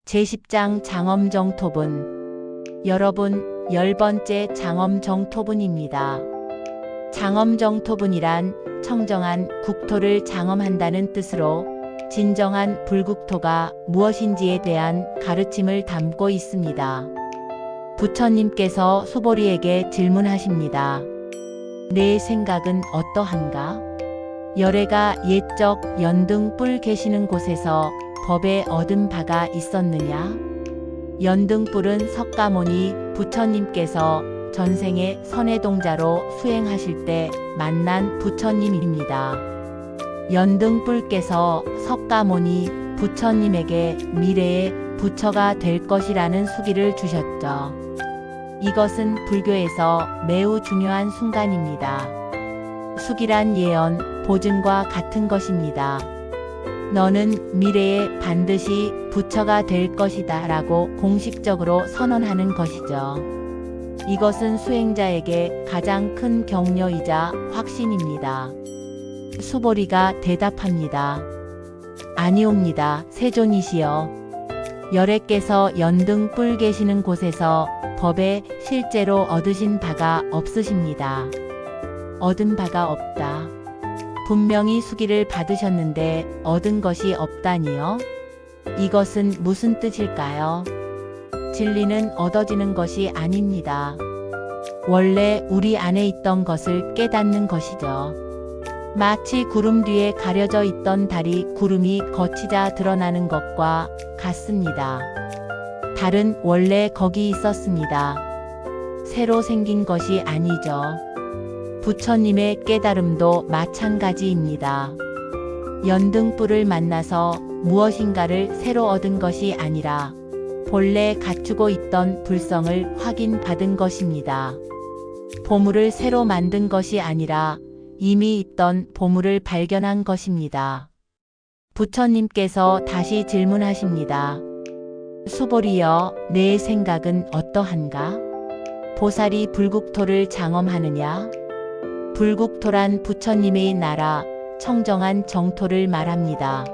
제10장 장엄정토분. 여러분, 10번째 장엄정토분입니다. 장엄정토분이란 청정한 국토를 장엄한다는 뜻으로 진정한 불국토가 무엇인지에 대한 가르침을 담고 있습니다. 부처님께서 수보리에게 질문하십니다. 내 생각은 어떠한가? 열애가 옛적 연등 뿔 계시는 곳에서 법에 얻은 바가 있었느냐? 연등뿔은 석가모니 부처님께서 전생에 선해동자로 수행하실 때 만난 부처님입니다. 연등뿔께서 석가모니 부처님에게 미래의 부처가 될 것이라는 수기를 주셨죠. 이것은 불교에서 매우 중요한 순간입니다. 수기란 예언, 보증과 같은 것입니다. 너는 미래에 반드시 부처가 될 것이다 라고 공식적으로 선언하는 것이죠. 이것은 수행자에게 가장 큰 격려이자 확신입니다. 수보리가 대답합니다. 아니옵니다. 세존이시여. 열애께서 연등 뿔 계시는 곳에서 법에 실제로 얻으신 바가 없으십니다. 얻은 바가 없다. 분명히 수기를 받으셨는데 얻은 것이 없다니요? 이것은 무슨 뜻일까요? 진리는 얻어지는 것이 아닙니다. 원래 우리 안에 있던 것을 깨닫는 것이죠. 마치 구름 뒤에 가려져 있던 달이 구름이 걷히자 드러나는 것과 같습니다. 달은 원래 거기 있었습니다. 새로 생긴 것이 아니죠. 부처님의 깨달음도 마찬가지입니다. 연등불을 만나서 무엇인가를 새로 얻은 것이 아니라 본래 갖추고 있던 불성을 확인받은 것입니다. 보물을 새로 만든 것이 아니라 이미 있던 보물을 발견한 것입니다. 부처님께서 다시 질문하십니다. 수보리여, 내 생각은 어떠한가? 보살이 불국토를 장엄하느냐? 불국토란 부처님의 나라, 청정한 정토를 말합니다.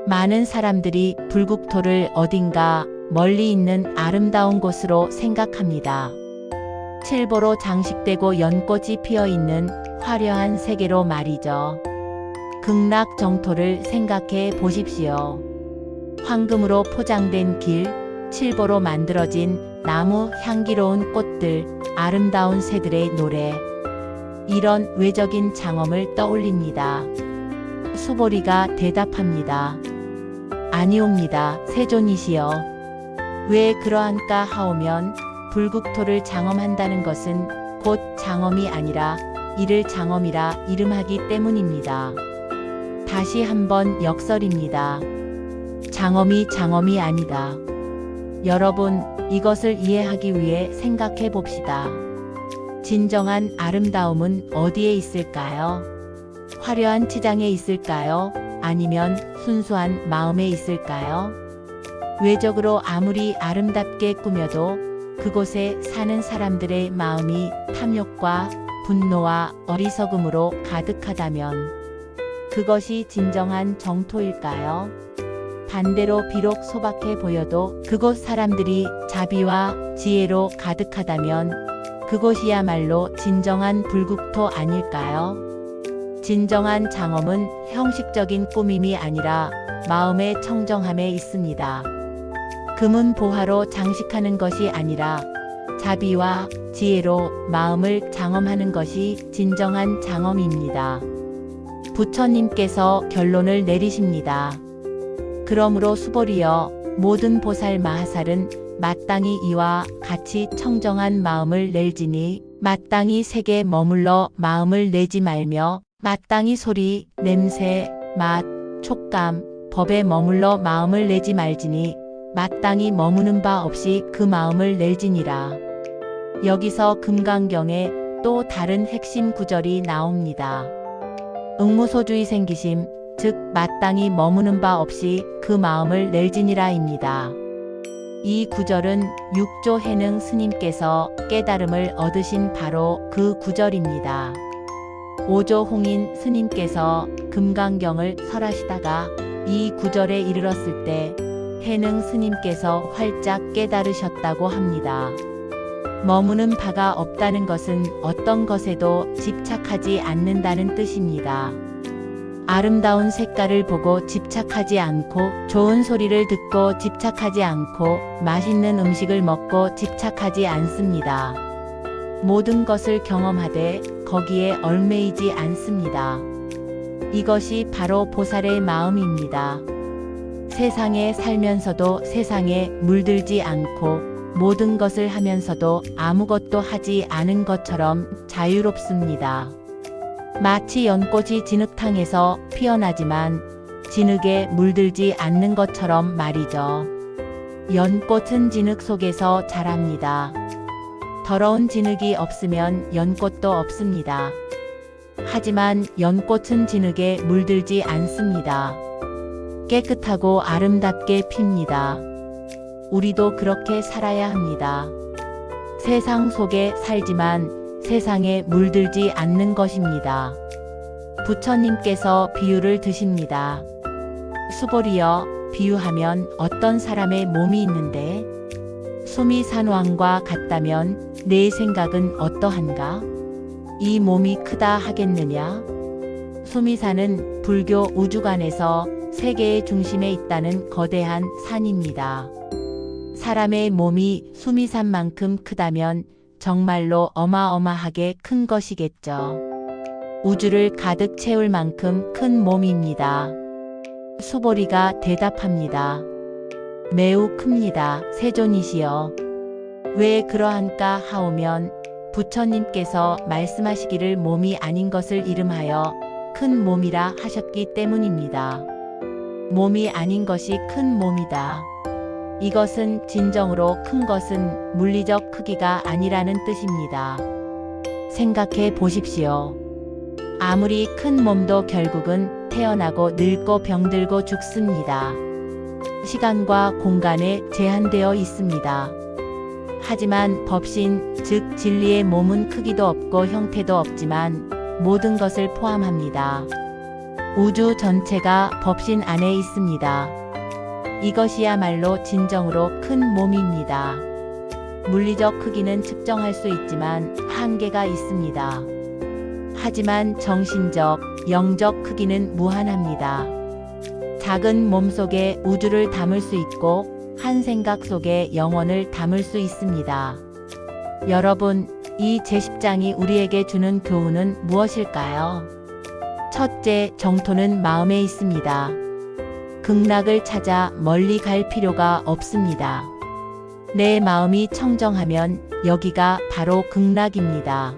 많은 사람들이 불국토를 어딘가 멀리 있는 아름다운 곳으로 생각합니다. 칠보로 장식되고 연꽃이 피어있는 화려한 세계로 말이죠. 극락 정토를 생각해 보십시오. 황금으로 포장된 길, 칠보로 만들어진 나무, 향기로운 꽃들, 아름다운 새들의 노래. 이런 외적인 장엄을 떠올립니다. 수보리가 대답합니다. 아니옵니다. 세존이시여. 왜 그러한가 하오면 불국토를 장엄한다는 것은 곧 장엄이 아니라 이를 장엄이라 이름하기 때문입니다. 다시 한번 역설입니다. 장엄이 아니다. 여러분, 이것을 이해하기 위해 생각해 봅시다. 진정한 아름다움은 어디에 있을까요? 화려한 치장에 있을까요? 아니면 순수한 마음에 있을까요? 외적으로 아무리 아름답게 꾸며도 그곳에 사는 사람들의 마음이 탐욕과 분노와 어리석음으로 가득하다면 그것이 진정한 정토일까요? 반대로 비록 소박해 보여도 그곳 사람들이 자비와 지혜로 가득하다면 그곳이야말로 진정한 불국토 아닐까요? 진정한 장엄은 형식적인 꾸밈이 아니라 마음의 청정함에 있습니다. 금은 보화로 장식하는 것이 아니라 자비와 지혜로 마음을 장엄하는 것이 진정한 장엄입니다. 부처님께서 결론을 내리십니다. 그러므로 수보리여, 모든 보살 마하살은 마땅히 이와 같이 청정한 마음을 낼지니 마땅히 색에 머물러 마음을 내지 말며 마땅히 소리, 냄새, 맛, 촉감, 법에 머물러 마음을 내지 말지니 마땅히 머무는 바 없이 그 마음을 낼지니라. 여기서 금강경에 또 다른 핵심 구절이 나옵니다. 응무소주의 생기심, 즉 마땅히 머무는 바 없이 그 마음을 낼지니라입니다. 이 구절은 육조 해능 스님께서 깨달음을 얻으신 바로 그 구절입니다. 오조 홍인 스님께서 금강경을 설하시다가 이 구절에 이르렀을 때 해능 스님께서 활짝 깨달으셨다고 합니다. 머무는 바가 없다는 것은 어떤 것에도 집착하지 않는다는 뜻입니다. 아름다운 색깔을 보고 집착하지 않고, 좋은 소리를 듣고 집착하지 않고, 맛있는 음식을 먹고 집착하지 않습니다. 모든 것을 경험하되 거기에 얽매이지 않습니다. 이것이 바로 보살의 마음입니다. 세상에 살면서도 세상에 물들지 않고, 모든 것을 하면서도 아무것도 하지 않은 것처럼 자유롭습니다. 마치 연꽃이 진흙탕에서 피어나지만 진흙에 물들지 않는 것처럼 말이죠. 연꽃은 진흙 속에서 자랍니다. 더러운 진흙이 없으면 연꽃도 없습니다. 하지만 연꽃은 진흙에 물들지 않습니다. 깨끗하고 아름답게 핍니다. 우리도 그렇게 살아야 합니다. 세상 속에 살지만 세상에 물들지 않는 것입니다. 부처님께서 비유를 드십니다. 수보리여, 비유하면 어떤 사람의 몸이 있는데 숨이 산왕과 같다면 내 생각은 어떠한가? 이 몸이 크다 하겠느냐? 수미산은 불교 우주관에서 세계의 중심에 있다는 거대한 산입니다. 사람의 몸이 수미산만큼 크다면 정말로 어마어마하게 큰 것이겠죠. 우주를 가득 채울 만큼 큰 몸입니다. 수보리가 대답합니다. 매우 큽니다. 세존이시여. 왜 그러한가 하오면 부처님께서 말씀하시기를 몸이 아닌 것을 이름하여 큰 몸이라 하셨기 때문입니다. 몸이 아닌 것이 큰 몸이다. 이것은 진정으로 큰 것은 물리적 크기가 아니라는 뜻입니다. 생각해 보십시오. 아무리 큰 몸도 결국은 태어나고 늙고 병들고 죽습니다. 시간과 공간에 제한되어 있습니다. 하지만 법신, 즉 진리의 몸은 크기도 없고 형태도 없지만 모든 것을 포함합니다. 우주 전체가 법신 안에 있습니다. 이것이야말로 진정으로 큰 몸입니다. 물리적 크기는 측정할 수 있지만 한계가 있습니다. 하지만 정신적, 영적 크기는 무한합니다. 작은 몸 속에 우주를 담을 수 있고 한 생각 속에 영원을 담을 수 있습니다. 여러분, 이 제10장이 우리에게 주는 교훈은 무엇일까요? 첫째, 정토는 마음에 있습니다. 극락을 찾아 멀리 갈 필요가 없습니다. 내 마음이 청정하면 여기가 바로 극락입니다.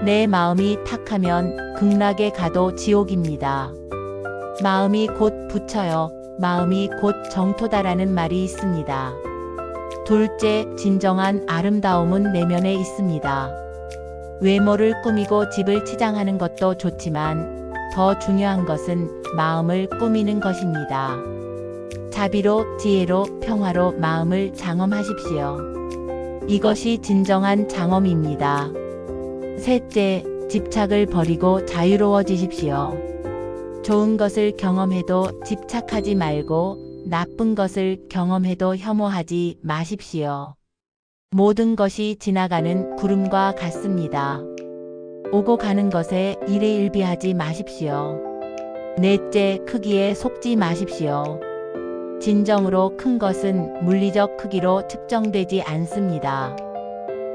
내 마음이 탁하면 극락에 가도 지옥입니다. 마음이 곧 부처요, 마음이 곧 정토다라는 말이 있습니다. 둘째, 진정한 아름다움은 내면에 있습니다. 외모를 꾸미고 집을 치장하는 것도 좋지만 더 중요한 것은 마음을 꾸미는 것입니다. 자비로, 지혜로, 평화로 마음을 장엄하십시오. 이것이 진정한 장엄입니다. 셋째, 집착을 버리고 자유로워지십시오. 좋은 것을 경험해도 집착하지 말고 나쁜 것을 경험해도 혐오하지 마십시오. 모든 것이 지나가는 구름과 같습니다. 오고 가는 것에 일희일비하지 마십시오. 넷째, 크기에 속지 마십시오. 진정으로 큰 것은 물리적 크기로 측정되지 않습니다.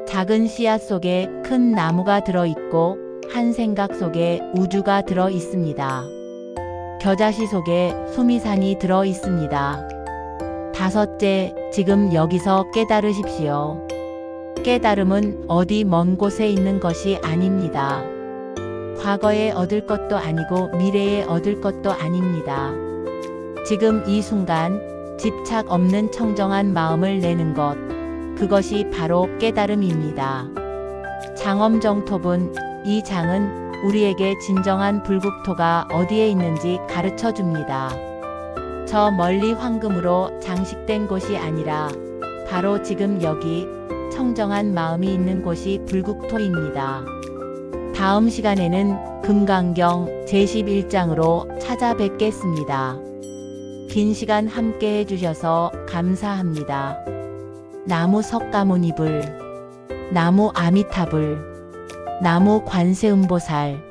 작은 씨앗 속에 큰 나무가 들어있고 한 생각 속에 우주가 들어 있습니다. 겨자씨 속에 수미산이 들어 있습니다. 다섯째, 지금 여기서 깨달으십시오. 깨달음은 어디 먼 곳에 있는 것이 아닙니다. 과거에 얻을 것도 아니고 미래에 얻을 것도 아닙니다. 지금 이 순간 집착 없는 청정한 마음을 내는 것, 그것이 바로 깨달음입니다. 장엄정토분, 이 장은 우리에게 진정한 불국토가 어디에 있는지 가르쳐 줍니다. 저 멀리 황금으로 장식된 곳이 아니라 바로 지금 여기 청정한 마음이 있는 곳이 불국토입니다. 다음 시간에는 금강경 제11장으로 찾아뵙겠습니다. 긴 시간 함께 해주셔서 감사합니다. 나무 석가모니불, 나무 아미타불, 나무 관세음보살,